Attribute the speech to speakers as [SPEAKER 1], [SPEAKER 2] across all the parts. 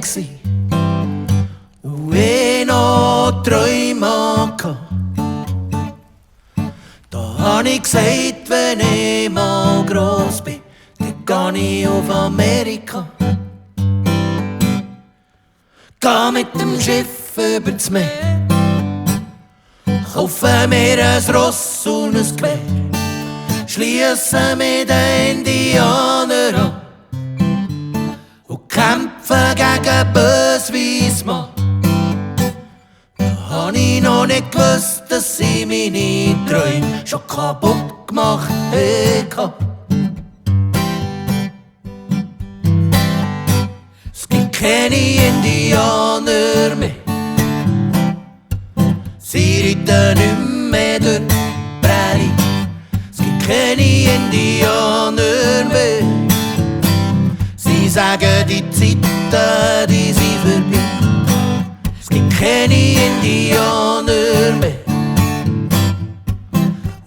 [SPEAKER 1] gsi und ich noch Träume hatte. Da hab ich gesagt, wenn ich mal gross bin, dann geh ich auf Amerika. Geh mit dem Schiff übers Meer, kaufe mir ein Ross und ein Gewehr, schliesse mit den Indianern an und kämpfe gegen böse Mann. Da hab ich noch nicht gewusst, dass sie meine Träume schon kaputt gemacht haben. Es gibt keine Indianer mehr, sie reiten nicht mehr durch die Prärie. Es gibt keine Indianer mehr, sie sagen, die Zeiten, die sind vorbei. Es gibt keine Indianer mehr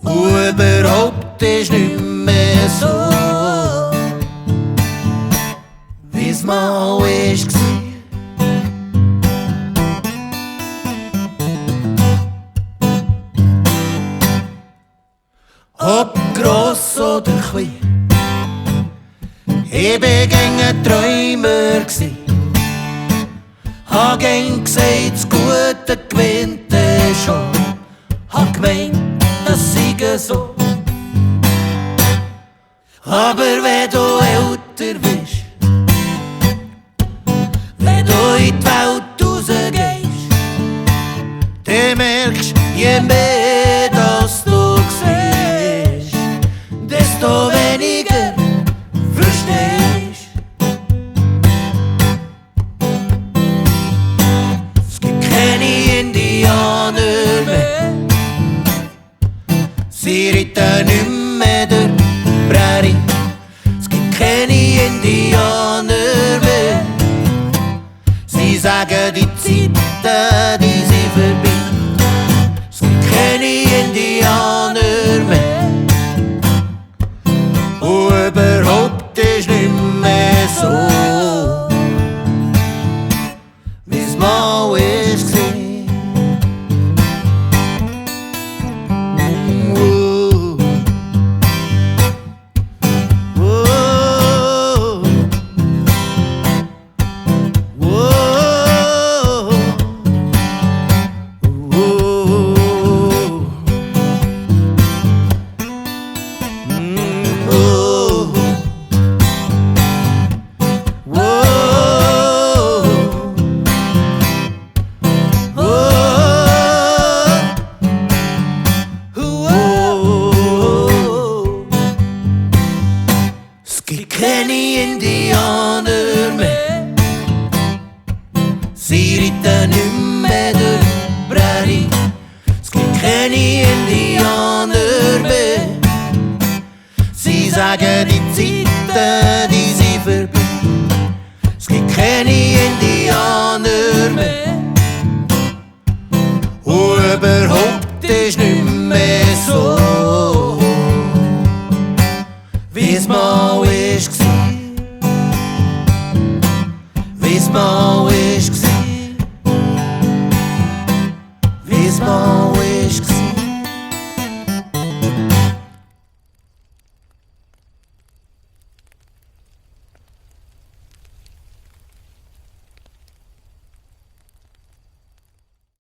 [SPEAKER 1] und überhaupt ist nicht mehr so, wie's mal war. Ob gross oder klein, ich bin gäng ein Träumer gsi. Hab gäng gesagt, das Gute gewinnt schon. Hab gemeint, das sei so. Aber wenn du älter bist, wenn du in die Welt rausgehst, dann merkst du, je mehr dass du siehst, desto weniger verstehst. Es gibt keine Indianer mehr, sie reiten nicht mehr durch die Prärie. Es gibt keine Indianer mehr, sie sagen, die Zeiten, die sind vorbei. Es gibt keine Indianer mehr und überhaupt ist nicht mehr so, wie's mal war. Es gibt keine Indianer mehr, sie reiten nicht mehr durch die Prärie. Es gibt keine Indianer mehr, sie sagen, die Zeiten, die sind vorbei. Es gibt keine Indianer mehr und überhaupt ist nicht mehr so, wie's mal war. Wie's mal war, wie's mal